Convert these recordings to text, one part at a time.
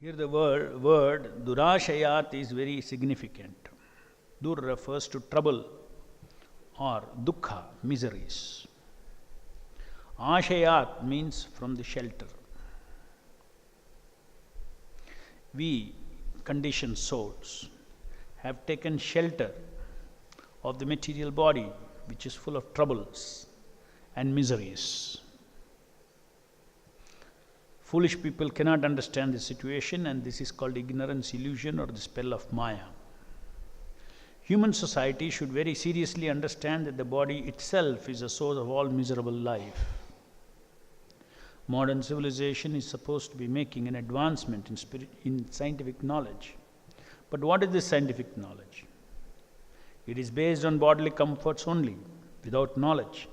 Here the word durashayat is very significant. Dur refers to trouble or dukkha, miseries. Ashayat means from the shelter. We, conditioned souls, have taken shelter of the material body, which is full of troubles and miseries. Foolish people cannot understand the situation, and this is called ignorance, illusion, or the spell of Maya. Human society should very seriously understand that the body itself is a source of all miserable life. Modern civilization is supposed to be making an advancement in scientific knowledge. But what is this scientific knowledge? It is based on bodily comforts only, without knowledge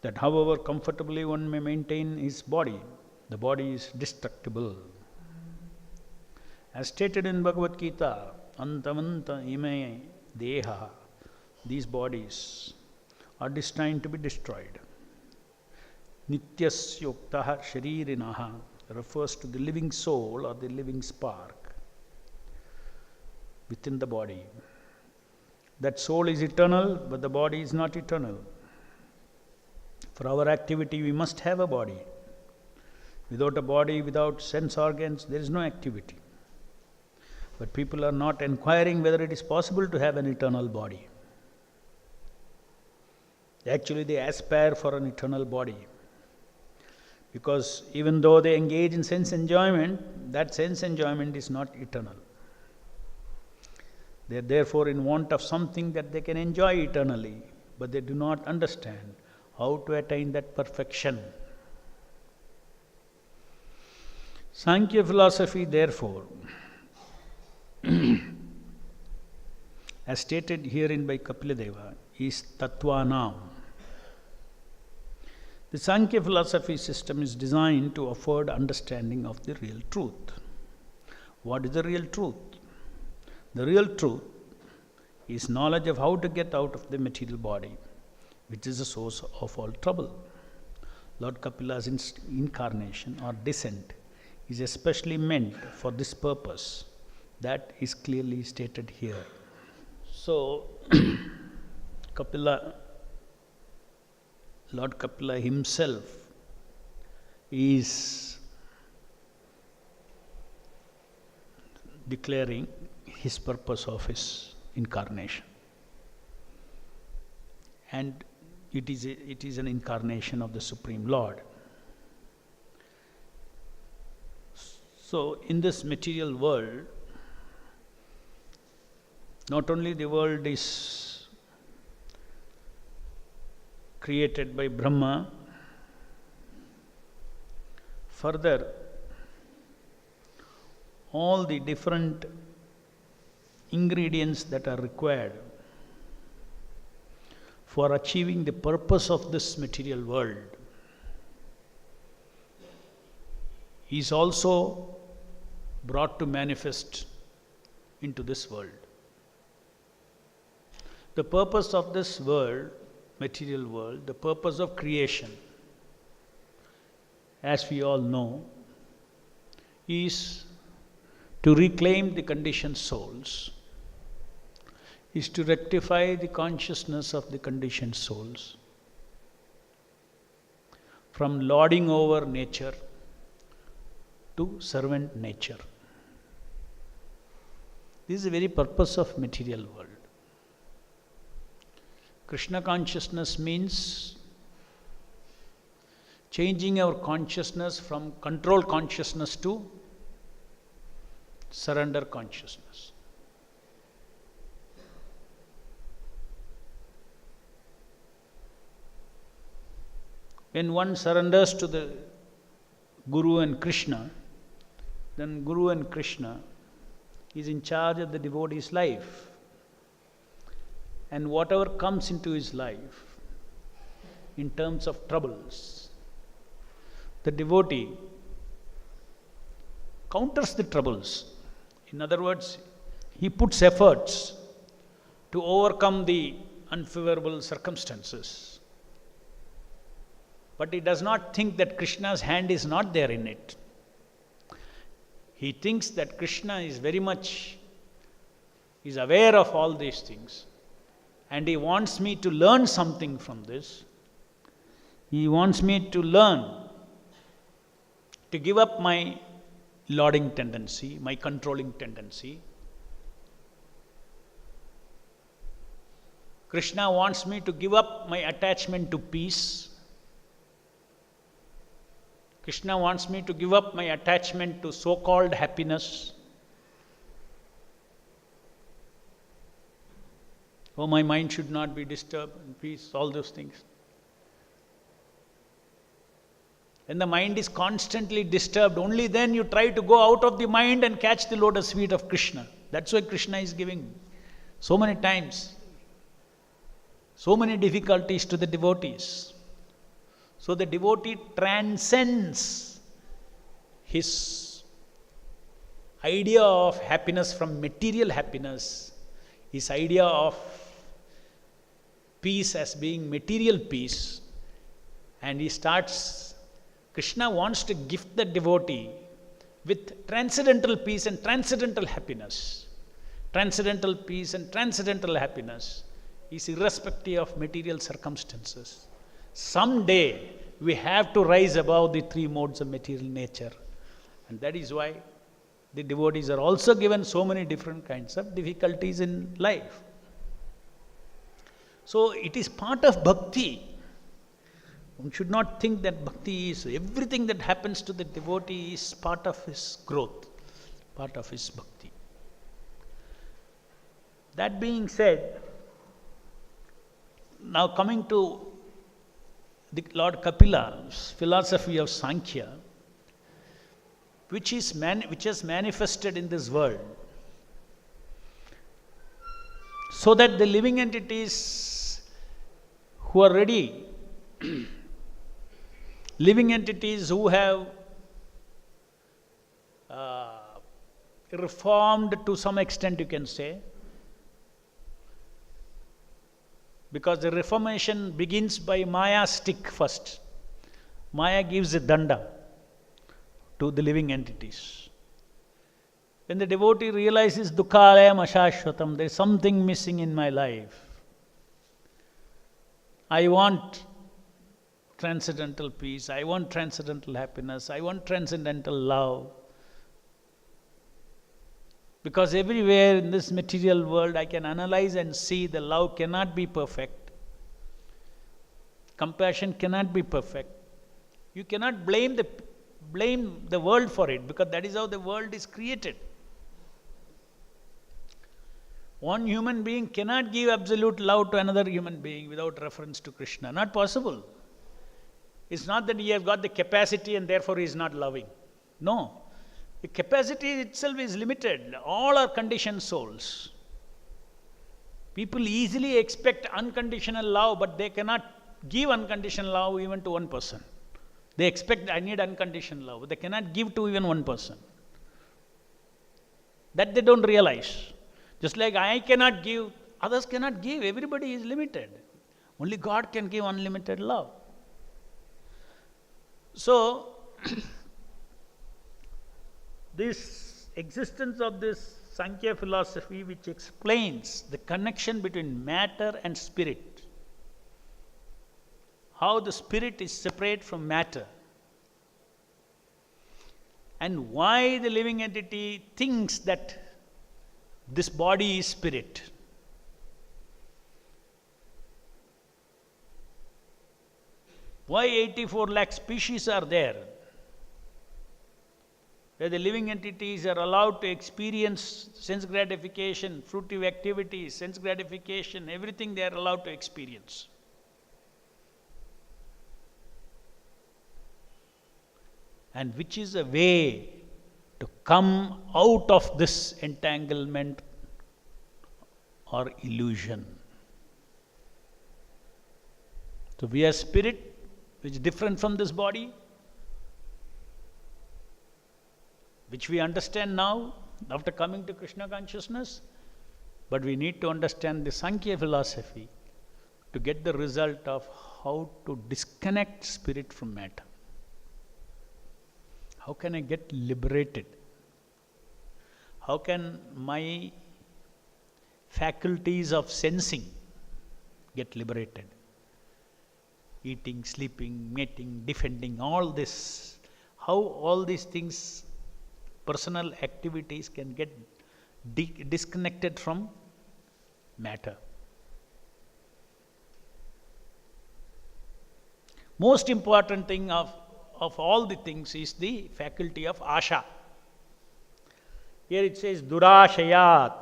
that however comfortably one may maintain his body, the body is destructible. As stated in Bhagavad Gita, Antavanta ime deha, these bodies are destined to be destroyed. Nityasyoktaha sharirinaha refers to the living soul or the living spark within the body. That soul is eternal, but the body is not eternal. For our activity, we must have a body. Without a body, without sense organs, there is no activity. But people are not inquiring whether it is possible to have an eternal body. Actually, they aspire for an eternal body. Because even though they engage in sense enjoyment, that sense enjoyment is not eternal. They are therefore in want of something that they can enjoy eternally, but they do not understand how to attain that perfection. Sankhya philosophy, therefore, as stated herein by Kapiladeva, is Tattvanam. The Sankhya philosophy system is designed to afford understanding of the real truth. What is the real truth? The real truth is knowledge of how to get out of the material body, which is the source of all trouble. Lord Kapila's incarnation or descent is especially meant for this purpose. That is clearly stated here. So, Lord Kapila himself is declaring his purpose of his incarnation. And it is an incarnation of the Supreme Lord. So, in this material world, not only the world is created by Brahma, further, all the different ingredients that are required for achieving the purpose of this material world is also brought to manifest into this world. The purpose of this world, material world, the purpose of creation, as we all know, is to reclaim the conditioned souls, is to rectify the consciousness of the conditioned souls from lording over nature to servant nature. This is the very purpose of material world. Krishna consciousness means changing our consciousness from control consciousness to surrender consciousness. When one surrenders to the Guru and Krishna, then Guru and Krishna is in charge of the devotee's life. And whatever comes into his life in terms of troubles, the devotee counters the troubles. In other words, he puts efforts to overcome the unfavorable circumstances. But he does not think that Krishna's hand is not there in it. He thinks that Krishna is very much is aware of all these things, and he wants me to learn something from this. He wants me to learn to give up my lauding tendency, my controlling tendency. Krishna wants me to give up my attachment to peace. Krishna wants me to give up my attachment to so-called happiness. Oh, my mind should not be disturbed, and peace, all those things. When the mind is constantly disturbed, only then you try to go out of the mind and catch the lotus feet of Krishna. That's why Krishna is giving so many times, so many difficulties to the devotees. So the devotee transcends his idea of happiness from material happiness, his idea of peace as being material peace, and he starts, Krishna wants to gift the devotee with transcendental peace and transcendental happiness. Transcendental peace and transcendental happiness is irrespective of material circumstances. Someday we have to rise above the three modes of material nature, and that is why the devotees are also given so many different kinds of difficulties in life. So it is part of bhakti. One should not think that bhakti is everything that happens to the devotee is part of his growth, part of his bhakti. That being said, now coming to the Lord Kapila's philosophy of Sankhya, which has manifested in this world, so that the living entities who are ready, living entities who have reformed to some extent, you can say, because the reformation begins by Maya stick first. Maya gives a danda to the living entities. When the devotee realizes dukkhalayam ashashvatam, there is something missing in my life. I want transcendental peace, I want transcendental happiness, I want transcendental love. Because everywhere in this material world I can analyze and see the love cannot be perfect. Compassion cannot be perfect. You cannot blame the world for it, because that is how the world is created. One human being cannot give absolute love to another human being without reference to Krishna. Not possible. It's not that he has got the capacity and therefore he is not loving. No. The capacity itself is limited. All are conditioned souls. People easily expect unconditional love, but they cannot give unconditional love even to one person. They expect, I need unconditional love. They cannot give to even one person. That they don't realize. Just like I cannot give, others cannot give. Everybody is limited. Only God can give unlimited love. So, this existence of this Sankhya philosophy, which explains the connection between matter and spirit, how the spirit is separate from matter, and why the living entity thinks that this body is spirit. Why 84 lakh species are there? Where the living entities are allowed to experience sense gratification, fruitive activities, sense gratification, everything they are allowed to experience. And which is a way to come out of this entanglement or illusion. So we are spirit, which is different from this body, which we understand now after coming to Krishna consciousness, but we need to understand the Sankhya philosophy to get the result of how to disconnect spirit from matter. How can I get liberated? How can my faculties of sensing get liberated? Eating, sleeping, mating, defending, all this. How all these things, personal activities, can get disconnected from matter. Most important thing of all the things is the faculty of asha. Here it says durashayat.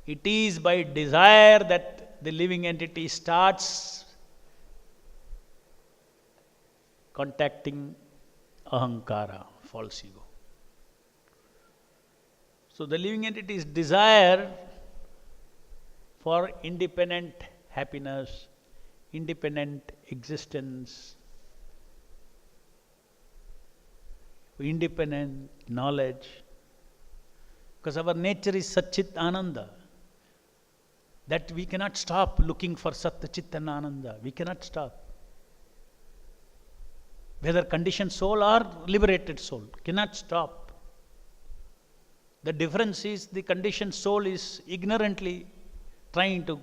It is by desire that the living entity starts contacting ahankara, false ego. So the living entity's desire for independent happiness, independent existence, independent knowledge, because our nature is Satchit Ananda, that we cannot stop looking for Sat Chit and Ananda. We cannot stop. Whether conditioned soul or liberated soul, cannot stop. The difference is the conditioned soul is ignorantly trying to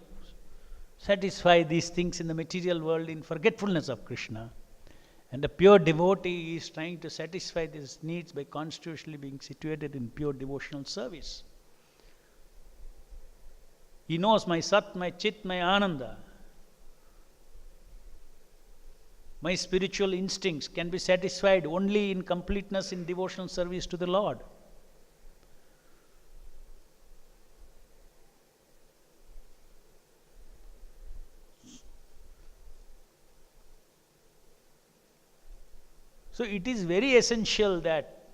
satisfy these things in the material world in forgetfulness of Krishna. And the pure devotee is trying to satisfy these needs by constitutionally being situated in pure devotional service. He knows my Sat, my Chit, my Ananda. My spiritual instincts can be satisfied only in completeness in devotional service to the Lord. So it is very essential that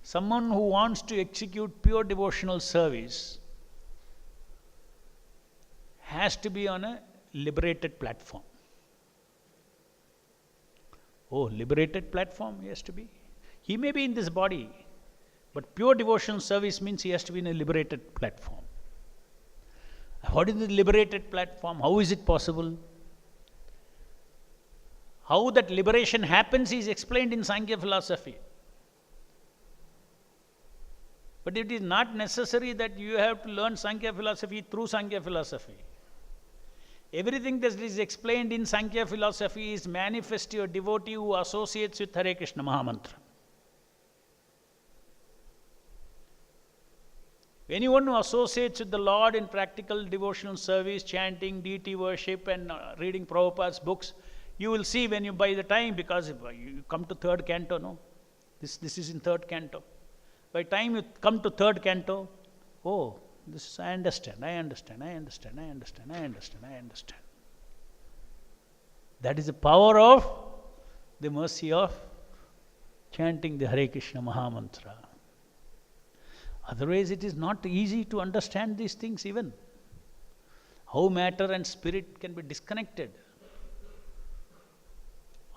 someone who wants to execute pure devotional service has to be on a liberated platform. Oh, liberated platform he has to be. He may be in this body, but pure devotional service means he has to be in a liberated platform. What is the liberated platform? How is it possible? How that liberation happens is explained in Sankhya philosophy. But it is not necessary that you have to learn Sankhya philosophy through Sankhya philosophy. Everything that is explained in Sankhya philosophy is manifest to a devotee who associates with Hare Krishna Mahamantra. Anyone who associates with the Lord in practical devotional service, chanting, deity worship, and reading Prabhupada's books, you will see when you by the time, because you come to third canto, no? This is in third canto. By the time you come to third canto, oh, this is, I understand. That is the power of the mercy of chanting the Hare Krishna Mahamantra. Otherwise, it is not easy to understand these things even. How matter and spirit can be disconnected.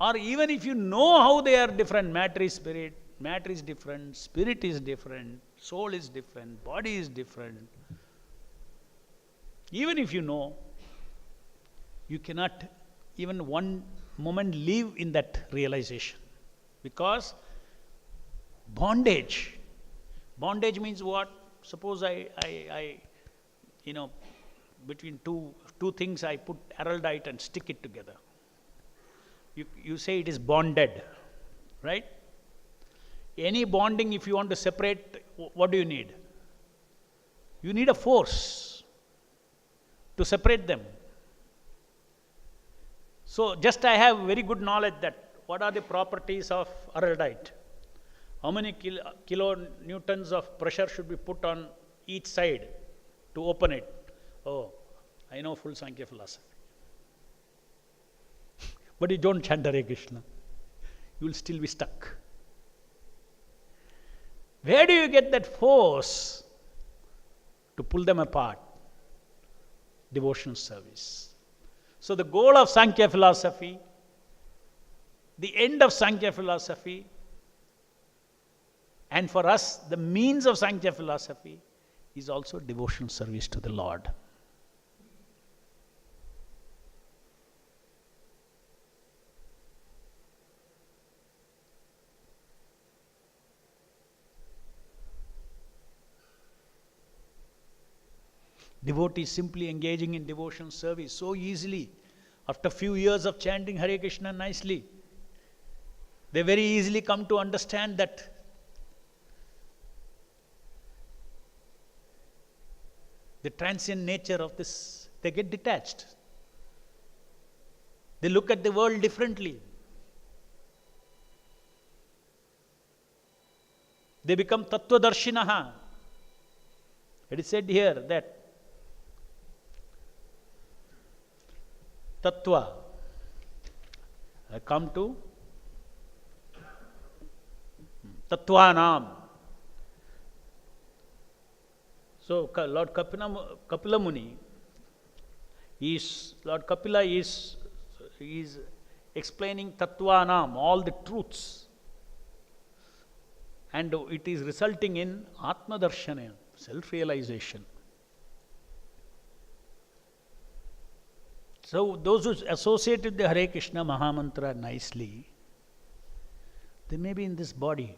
Or even if you know how they are different, matter is different, spirit is different, soul is different, body is different. Even if you know, you cannot even one moment live in that realization. Because bondage means what? Suppose I between two things I put araldite and stick it together. You say it is bonded, right? Any bonding, if you want to separate, what do you need? You need a force to separate them. So just I have very good knowledge that what are the properties of araldite. How many kilonewtons of pressure should be put on each side to open it? Oh, I know full Sankhya philosophy. But you don't chant Hare Krishna. You will still be stuck. Where do you get that force to pull them apart? Devotional service. So the goal of Sankhya philosophy, the end of Sankhya philosophy, and for us, the means of Sankhya philosophy is also devotional service to the Lord. Devotees simply engaging in devotion service so easily. After few years of chanting Hare Krishna nicely, they very easily come to understand that the transient nature of this. They get detached. They look at the world differently. They become Tattvadarshinaha. It is said here that Tattva. I come to Tattvanam. So Lord Kapila Muni Lord Kapila is explaining Tattvanam, all the truths. And it is resulting in Atma Darshana, self-realization. So those who associate with the Hare Krishna Mahamantra nicely, they may be in this body,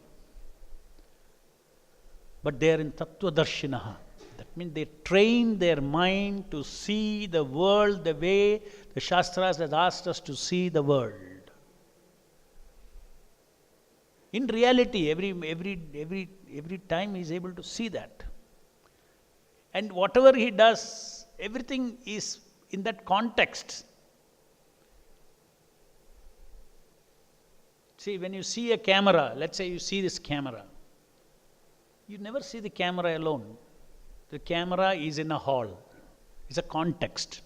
but they are in Tattva Darshinaha. That means they train their mind to see the world the way the Shastras has asked us to see the world. In reality, every time he is able to see that. And whatever he does, everything is in that context. See, when you see a camera, let's say you see this camera, you never see the camera alone. The camera is in a hall. It's a context.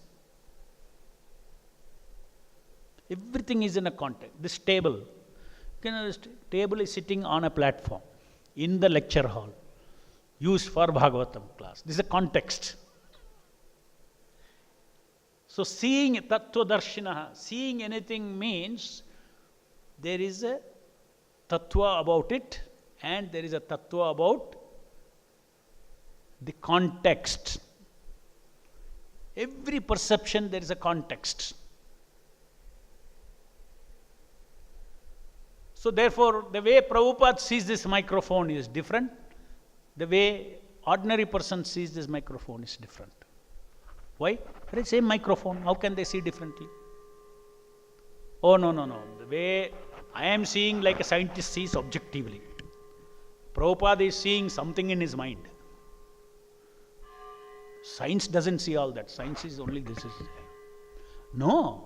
Everything is in a context. This table, this table is sitting on a platform in the lecture hall, used for Bhagavatam class. This is a context. So seeing Tattva Darshinaha, seeing anything means there is a Tattva about it and there is a Tattva about the context. Every perception there is a context. So therefore, the way Prabhupada sees this microphone is different. The way ordinary person sees this microphone is different. Why? There is same microphone. How can they see differently? Oh, no. The way I am seeing like a scientist sees objectively. Prabhupada is seeing something in his mind. Science doesn't see all that. Science is only this. No.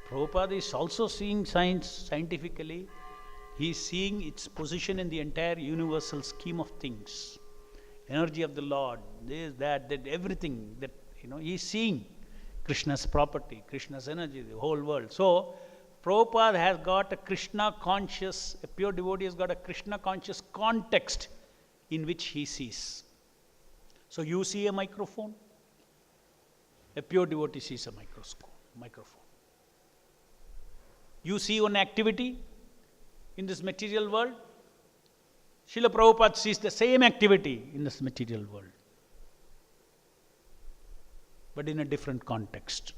Prabhupada is also seeing science scientifically. He is seeing its position in the entire universal scheme of things. Energy of the Lord, this, that, everything that, he is seeing Krishna's property, Krishna's energy, the whole world. So, Prabhupada has got a Krishna conscious, a pure devotee has got a Krishna conscious context in which he sees. So, you see a microphone, a pure devotee sees a microphone. You see one activity in this material world, Srila Prabhupada sees the same activity in this material world, but in a different context.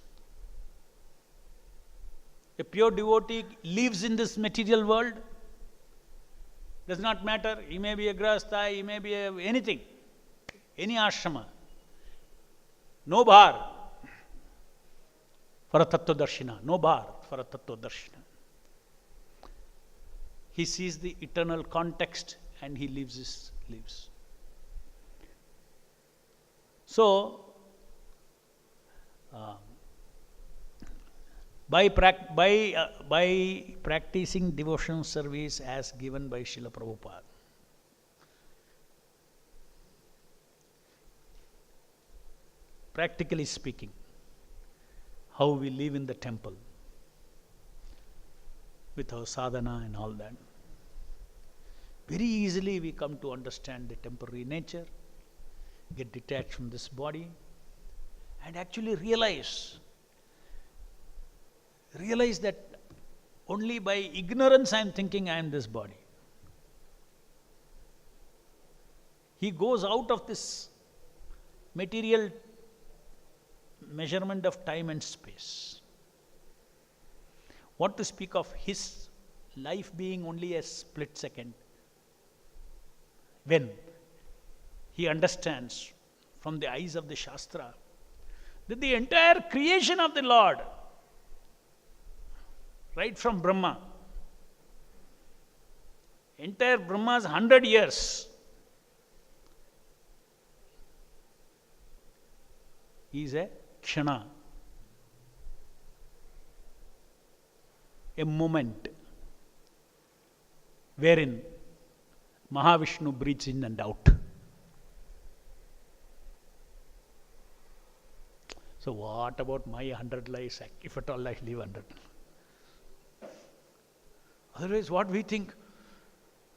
A pure devotee lives in this material world, does not matter, he may be a grahastha, he may be anything, any ashrama. No bhar for a Tattvadarshina, no bhar for a Tattvadarshina. He sees the eternal context and he lives his lives. So, by practicing devotional service as given by Srila Prabhupada, practically speaking, how we live in the temple with our sadhana and all that, very easily we come to understand the temporary nature, get detached from this body, and actually realize that only by ignorance I am thinking I am this body. He goes out of this material measurement of time and space. What to speak of his life being only a split second, when he understands from the eyes of the Shastra, that the entire creation of the Lord, right from Brahma, entire Brahma's 100 years is a kshana, a moment wherein Mahavishnu breathes in and out. So what about my 100 lives, if at all I live 100? Otherwise what we think,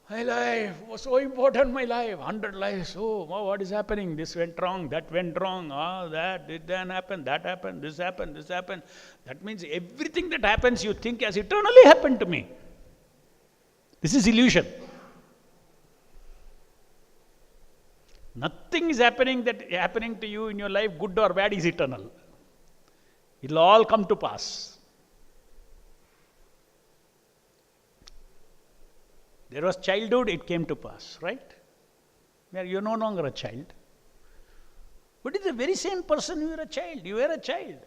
my life was so important, my life, 100 lives, oh, what is happening? This went wrong, that went wrong, that did then happen, that happened, this happened, this happened. That means everything that happens you think has eternally happened to me. This is illusion. Nothing is happening to you in your life, good or bad, is eternal. It will all come to pass. There was childhood, it came to pass, right? Where you are no longer a child. But it's the very same person you were a child. You were a child.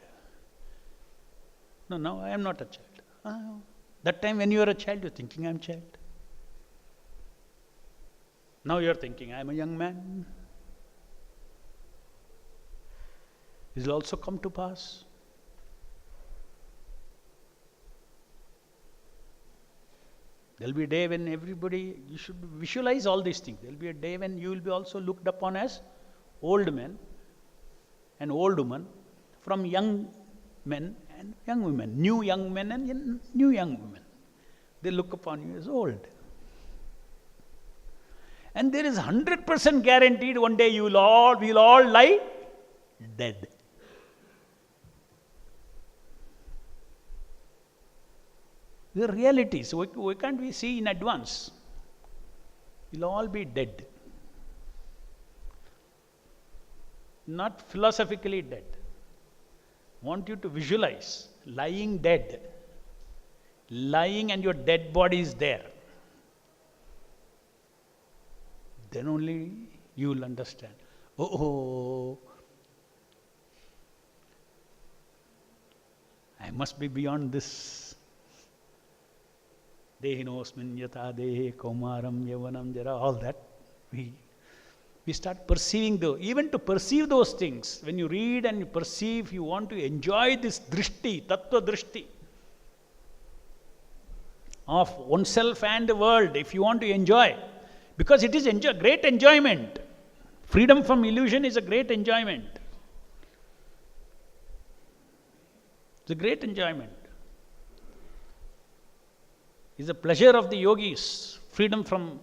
No, I am not a child. That time when you were a child, you are thinking I am a child. Now you are thinking I am a young man. This will also come to pass. There will be a day when everybody, you should visualize all these things. There will be a day when you will be also looked upon as old men and old women, from young men and young women, new young men and new young women. They look upon you as old. And there is 100% guaranteed one day we'll all lie dead. The reality. So why can't we see in advance? We'll all be dead. Not philosophically dead. Want you to visualize lying dead. Lying and your dead body is there. Then only you will understand. Oh, I must be beyond this. Dehinosmin yata dehe kaumaram yavanam jara, all that. We start perceiving even to perceive those things. When you read and you perceive, you want to enjoy this drishti, tattva drishti of oneself and the world, if you want to enjoy. Because it is great enjoyment. Freedom from illusion is a great enjoyment. It's a great enjoyment. It's a pleasure of the yogis, freedom from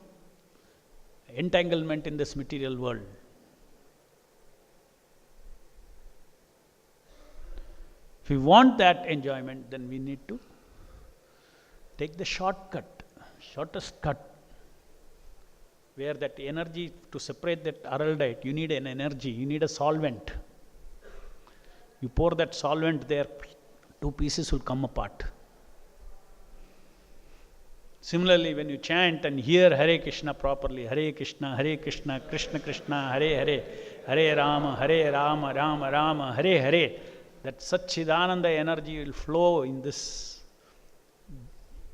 entanglement in this material world. If we want that enjoyment, then we need to take the shortest cut, where that energy, to separate that araldite, you need an energy, you need a solvent. You pour that solvent there, two pieces will come apart. Similarly, when you chant and hear Hare Krishna properly, Hare Krishna, Krishna Krishna, Hare Hare, Hare Rama, Rama Rama, Hare Hare, that Satchidananda energy will flow in this,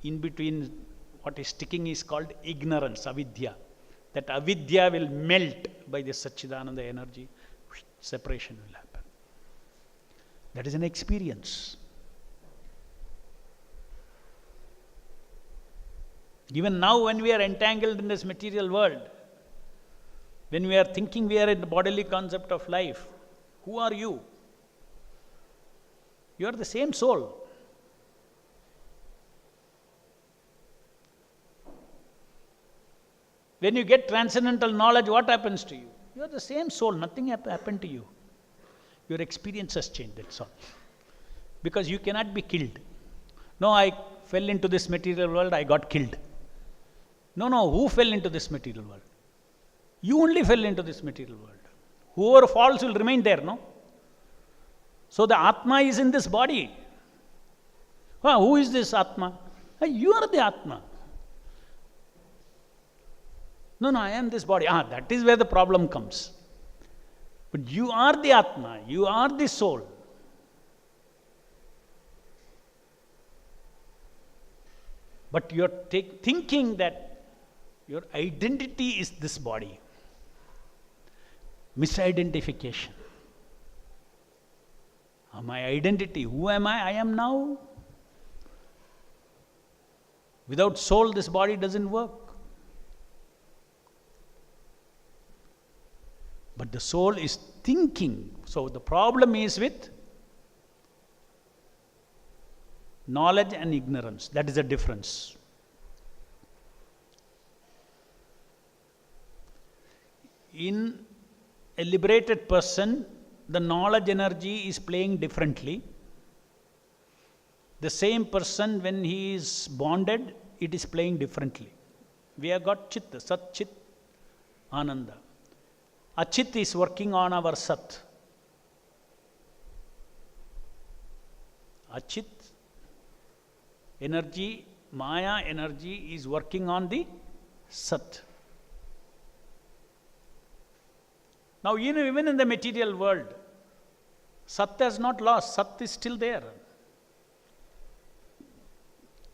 in between what is sticking is called ignorance, avidya. That avidya will melt by the Satchidananda energy, separation will happen. That is an experience. Even now, when we are entangled in this material world, when we are thinking we are in the bodily concept of life, who are you? You are the same soul. When you get transcendental knowledge, what happens to you? You are the same soul, nothing happened to you. Your experience has changed, that's all. Because you cannot be killed. No, I fell into this material world, I got killed. No, who fell into this material world? You only fell into this material world. Whoever falls will remain there, no? So the Atma is in this body. Who is this Atma? You are the Atma. No, I am this body. That is where the problem comes. But you are the Atma, you are the soul. But you're thinking that your identity is this body. Misidentification. My identity, who am I? I am now. Without soul, this body doesn't work. But the soul is thinking. So the problem is with knowledge and ignorance. That is the difference. In a liberated person, the knowledge energy is playing differently. The same person, when he is bonded, it is playing differently. We have got Chit, Sat, Chit, Ananda. Achit is working on our Sat. Achit energy, Maya energy is working on the Sat. Now, even in the material world, Sat has not lost, Sat is still there.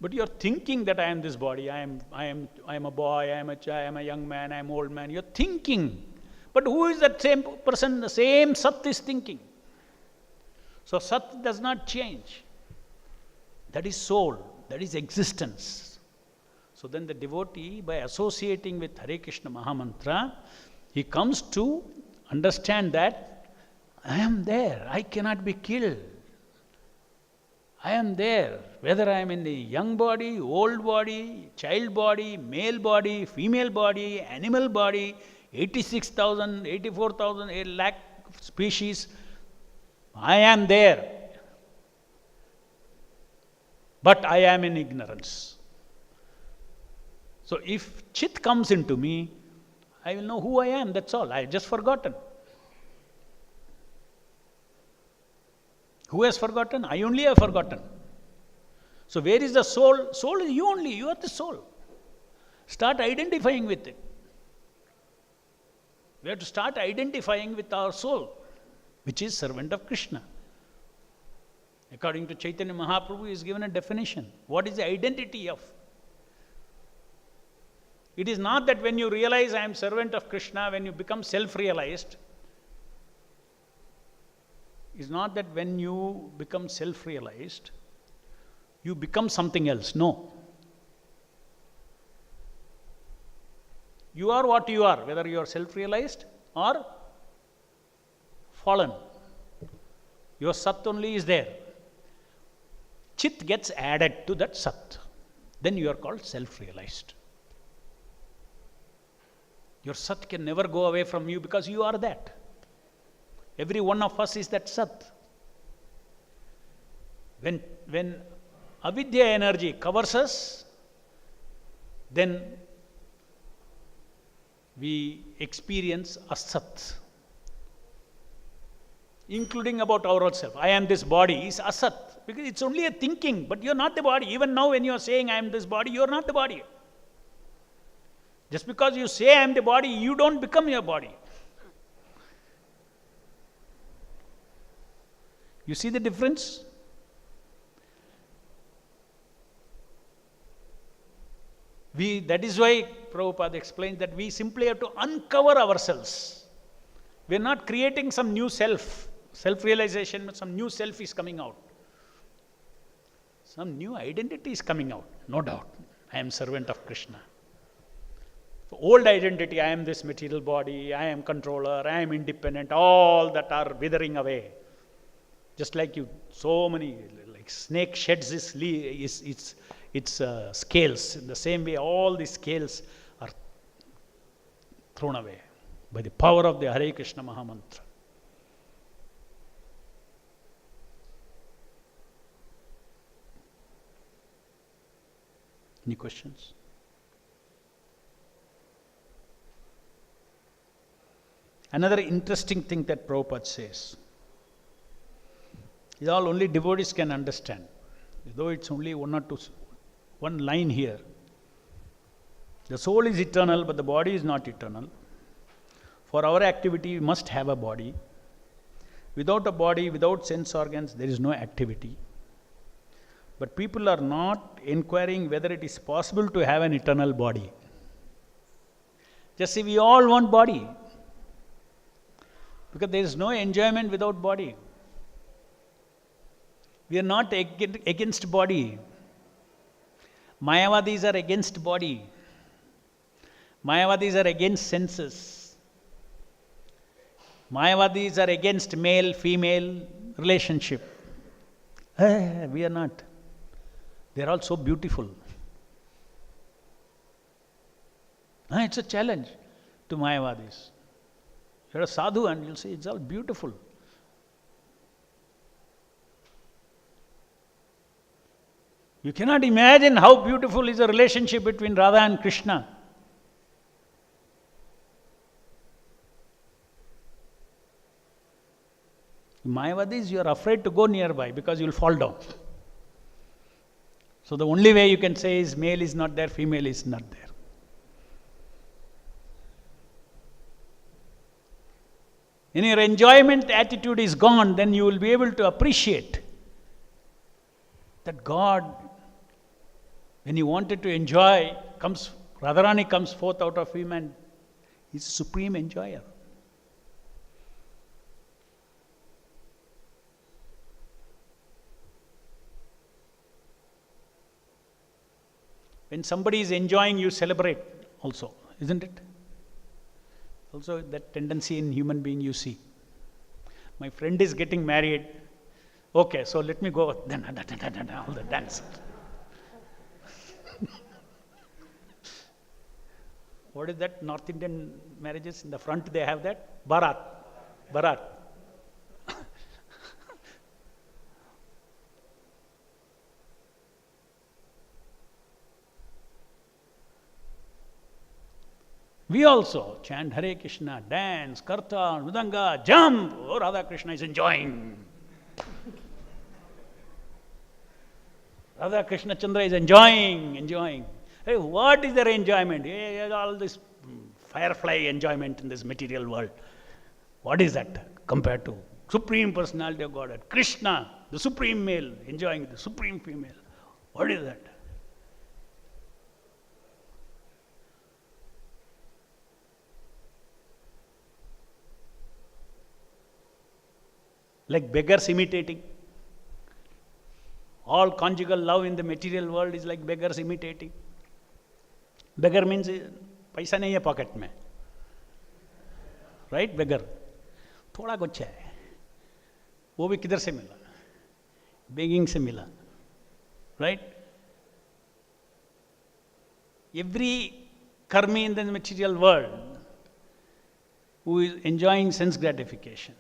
But you are thinking that I am this body, I am a boy, I am a child, I am a young man, I am an old man. You are thinking. But who is that same person? The same Sat is thinking. So Sat does not change. That is soul, that is existence. So then the devotee, by associating with Hare Krishna Mahamantra, he comes to understand that I am there, I cannot be killed. I am there, whether I am in the young body, old body, child body, male body, female body, animal body, 86,000, 84,000, a lakh species, I am there. But I am in ignorance. So if Chit comes into me, I will know who I am, that's all. I have just forgotten. Who has forgotten? I only have forgotten. So where is the soul? Soul is you only, you are the soul. Start identifying with it. We have to start identifying with our soul, which is servant of Krishna. According to Chaitanya Mahaprabhu, he is given a definition. What is the identity of? It is not that when you realize I am servant of Krishna, when you become self-realized, it's not that when you become self-realized, you become something else. No. You are what you are, whether you are self-realized or fallen. Your Sat only is there. Chit gets added to that Sat. Then you are called self-realized. Your Sat can never go away from you because you are that. Every one of us is that Sat. When avidya energy covers us, then we experience asat, including about ourselves. I am this body is asat, because it's only a thinking, but you're not the body. Even now when you're saying I am this body, you're not the body. Just because you say I am the body, you don't become your body. You see the difference? That is why Prabhupada explains that we simply have to uncover ourselves. We are not creating some new self-realization, but some new self is coming out. Some new identity is coming out, no doubt. I am servant of Krishna. For old identity, I am this material body, I am controller, I am independent, all that are withering away. Just like so many, like snake sheds its scales. In the same way, all the scales are thrown away by the power of the Hare Krishna Mahamantra. Any questions? Another interesting thing that Prabhupada says, is all only devotees can understand. Though it's only one line here. The soul is eternal, but the body is not eternal. For our activity, we must have a body. Without a body, without sense organs, there is no activity. But people are not inquiring whether it is possible to have an eternal body. Just see, we all want body. Because there is no enjoyment without body. We are not against body. Mayavadis are against body. Mayavadis are against senses. Mayavadis are against male-female relationship. We are not. They are all so beautiful. It's a challenge to Mayavadis. You're a sadhu and you'll say it's all beautiful. You cannot imagine how beautiful is the relationship between Radha and Krishna. Mayavadis, you are afraid to go nearby because you will fall down. So the only way you can say is male is not there, female is not there. When your enjoyment attitude is gone, then you will be able to appreciate that God, when He wanted to enjoy, Radharani comes forth out of Him and He's a supreme enjoyer. When somebody is enjoying, you celebrate also, isn't it? Also that tendency in human being you see. My friend is getting married. Okay, so let me go. Then all the dance. What is that? North Indian marriages, in the front they have that? Barat. We also chant Hare Krishna, dance, karta, mridanga, jump. Oh, Radha Krishna is enjoying. Radha Krishna Chandra is enjoying. Hey, what is their enjoyment? Hey, all this firefly enjoyment in this material world. What is that compared to Supreme Personality of Godhead? Krishna, the Supreme Male, enjoying the Supreme Female. What is that? Like beggars imitating. All conjugal love in the material world is like beggars imitating. Beggar means paisa nahi hai pocket mein. Right? Beggar. Thoda kuch hai. वो भी किधर से मिला? Begging से मिला. Right? Every karmi in the material world who is enjoying sense gratification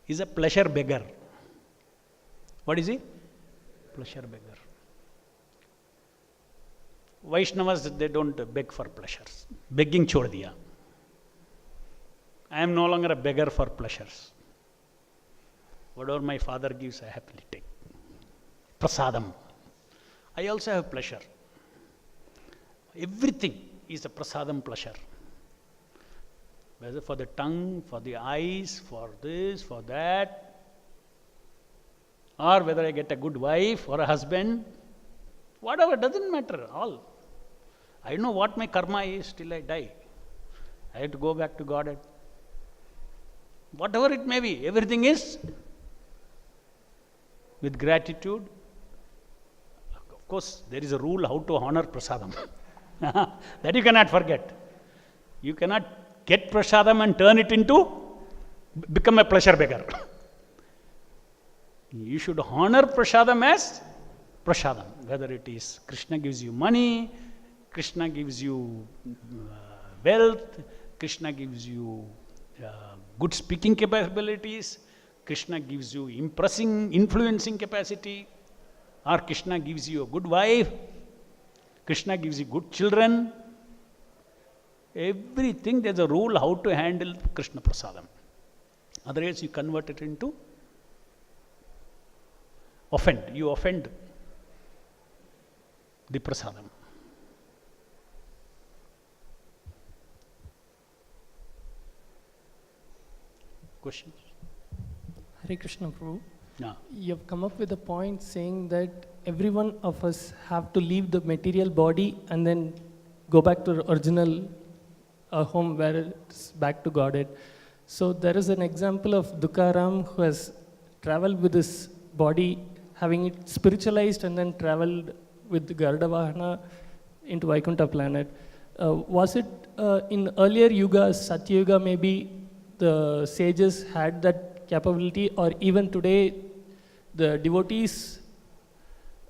is a pleasure beggar. What is he? Pleasure beggar. Vaishnavas, they don't beg for pleasures. Begging chhod diya. I am no longer a beggar for pleasures. Whatever my father gives, I happily take. Prasadam. I also have pleasure. Everything is a prasadam pleasure. Whether for the tongue, for the eyes, for this, for that, or whether I get a good wife or a husband, whatever, doesn't matter, all. I know what my karma is till I die. I have to go back to Godhead. Whatever it may be, everything is with gratitude. Of course, there is a rule how to honor prasadam. That you cannot forget. You cannot get prasadam and turn it into, become a pleasure beggar. You should honor prasadam as prasadam. Whether it is Krishna gives you money, Krishna gives you wealth, Krishna gives you good speaking capabilities, Krishna gives you impressing, influencing capacity, or Krishna gives you a good wife, Krishna gives you good children. Everything, there's a rule how to handle Krishna prasadam. Otherwise, you convert it into offend. You offend the prasadam. Questions? Hare Krishna Prabhu. No. You have come up with a point saying that every one of us have to leave the material body and then go back to the original home where it's back to Godhead. So there is an example of Dukaram who has traveled with his body, having it spiritualized and then traveled with the Garuda Vahana into Vaikuntha planet. Was it in earlier yugas, Satya Yuga, maybe the sages had that capability, or even today the devotees,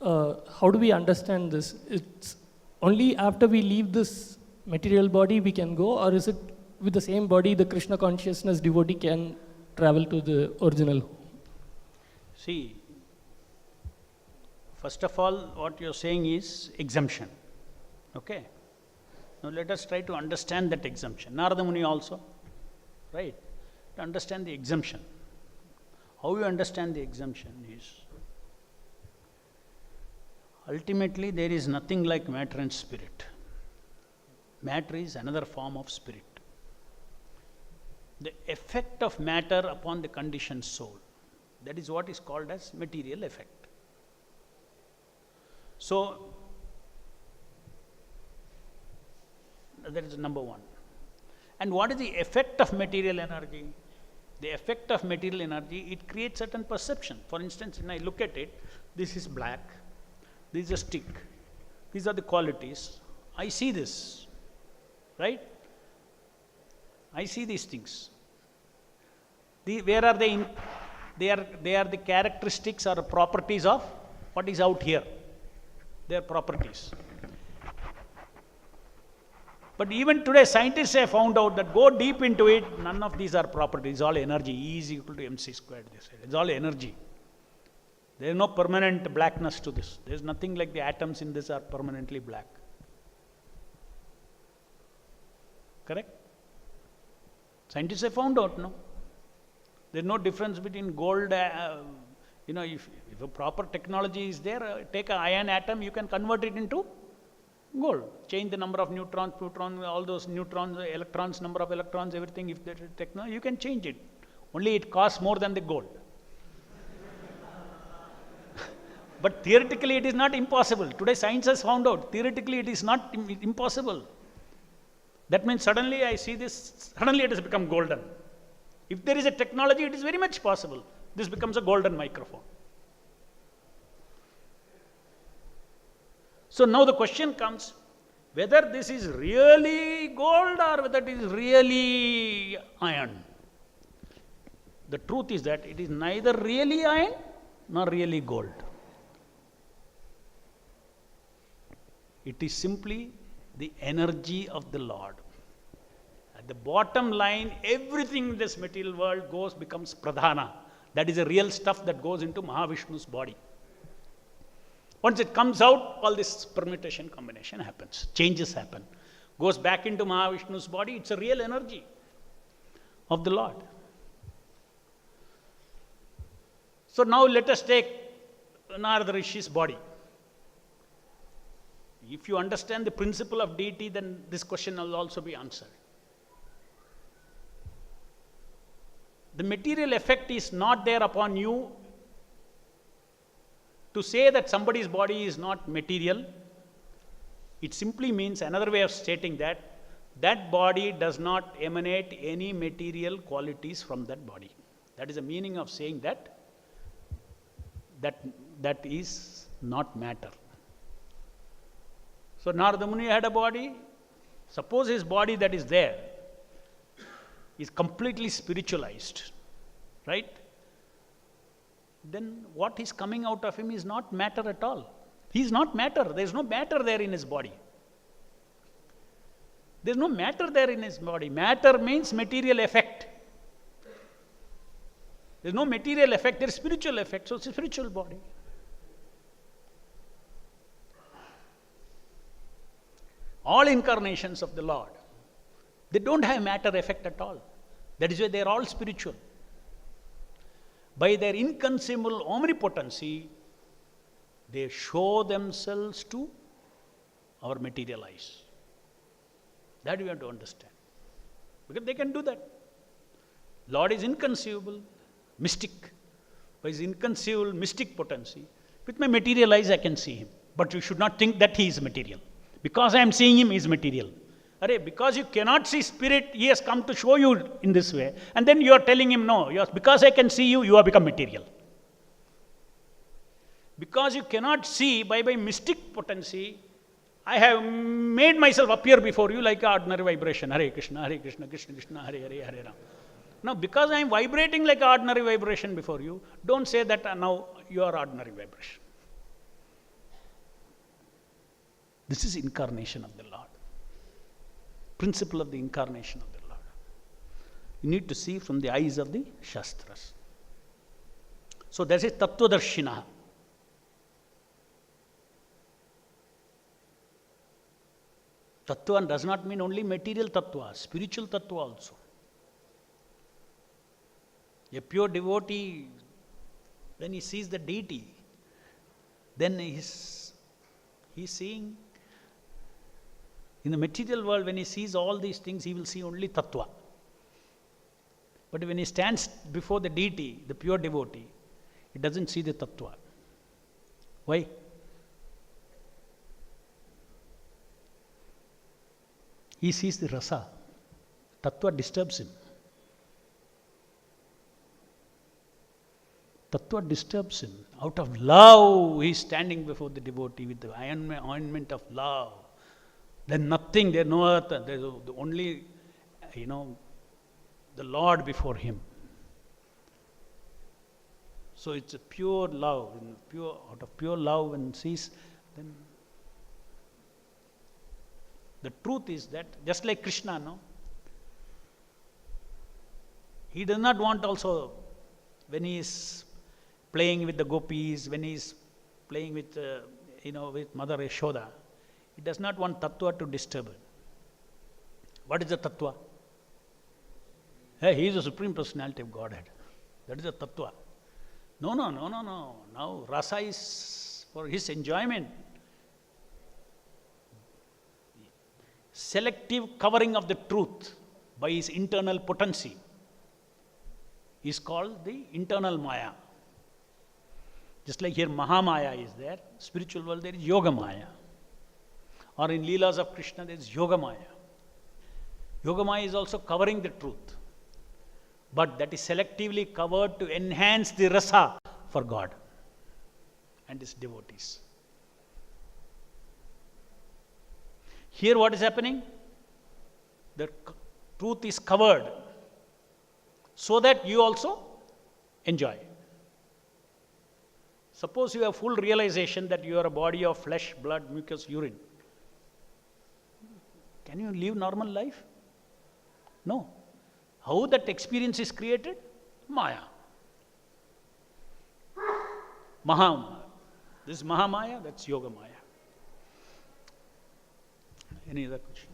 how do we understand this? It's only after we leave this material body we can go, or is it with the same body the Krishna consciousness devotee can travel to the original home? See, first of all, what you're saying is exemption. Okay? Now let us try to understand that exemption. Narada Muni also, right? To understand the exemption. How you understand the exemption is, ultimately there is nothing like matter and spirit. Matter is another form of spirit. The effect of matter upon the conditioned soul, that is what is called as material effect. So, that is number one. And what is the effect of material energy? The effect of material energy, it creates certain perception. For instance, when I look at it, this is black, this is a stick, these are the qualities. I see this, right? I see these things. Where are they in? They are the characteristics or properties of what is out here. They are properties. But even today, scientists have found out that go deep into it, none of these are properties. It's all energy. E is equal to mc squared. They say it's all energy. There is no permanent blackness to this. There is nothing like the atoms in this are permanently black. Correct? Scientists have found out, no? There is no difference between gold. If a proper technology is there, take an iron atom, you can convert it into gold. Change the number of neutrons, protons, all those neutrons, electrons, number of electrons, everything. If there is technology, you can change it. Only it costs more than the gold. But theoretically, it is not impossible. Today, science has found out. Theoretically, it is not impossible. That means suddenly I see this, suddenly it has become golden. If there is a technology, it is very much possible. This becomes a golden microphone. So now the question comes, whether this is really gold or whether it is really iron. The truth is that it is neither really iron nor really gold. It is simply the energy of the Lord. At the bottom line, everything in this material world becomes pradhana. That is the real stuff that goes into Mahavishnu's body. Once it comes out, all this permutation combination happens. Changes happen. Goes back into Mahavishnu's body. It's a real energy of the Lord. So now let us take Narada Rishi's body. If you understand the principle of deity, then this question will also be answered. The material effect is not there upon you. To say that somebody's body is not material, it simply means, another way of stating that body does not emanate any material qualities from that body. That is the meaning of saying that is not matter. So Narada Muni had a body. Suppose his body that is there is completely spiritualized, right? Then what is coming out of him is not matter at all. He is not matter. There is no matter there in his body. There is no matter there in his body. Matter means material effect. There is no material effect, there is spiritual effect. So it's a spiritual body. All incarnations of the Lord, they don't have matter effect at all. That is why they are all spiritual. By their inconceivable omnipotency, they show themselves to our material eyes. That we have to understand. Because they can do that. Lord is inconceivable, mystic. By his inconceivable mystic potency, with my material eyes I can see him. But you should not think that he is material. Because I am seeing him, he is material. Because you cannot see spirit, he has come to show you in this way. And then you are telling him, no, because I can see you, you have become material. Because you cannot see by mystic potency, I have made myself appear before you like ordinary vibration. Hare Krishna, Krishna Krishna, Hare Hare, Hare Ram. Now, because I am vibrating like ordinary vibration before you, don't say that now you are ordinary vibration. This is incarnation of the Lord. Principle of the incarnation of the Lord. You need to see from the eyes of the Shastras. So that is Tattvadarshina. Tattva does not mean only material tattva, spiritual tattva also. A pure devotee, when he sees the deity, then he's seeing. In the material world, when he sees all these things, he will see only tattva. But when he stands before the deity, the pure devotee, he doesn't see the tattva. Why? He sees the rasa. Tattva disturbs him. Tattva disturbs him. Out of love, he is standing before the devotee with the ointment of love. Then nothing, there is no other, there is only, the Lord before him. So it's a pure love, out of pure love when sees, then the truth is that, just like Krishna, no? He does not want also, when he is playing with the gopis, when he is playing with, with Mother Yashoda, he does not want tattva to disturb him. What is the tattva? Hey, he is the Supreme Personality of Godhead. That is the tattva. No. Now rasa is for his enjoyment. Selective covering of the truth by his internal potency is called the internal Maya. Just like here Mahamaya is there, spiritual world there is Yoga Maya. Or in Leelas of Krishna there is Yoga Maya. Yoga Maya is also covering the truth. But that is selectively covered to enhance the rasa for God and his devotees. Here what is happening? The truth is covered so that you also enjoy. Suppose you have full realization that you are a body of flesh, blood, mucus, urine. Can you live normal life? No. How that experience is created? Maya. Mahamaya. This is Mahamaya, that's Yoga Maya. Any other question?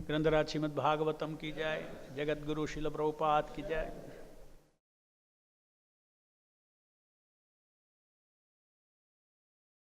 ग्रंथराज Shrimad Bhagavatam की जय, जगत गुरु शिल प्रभुपाद की जय.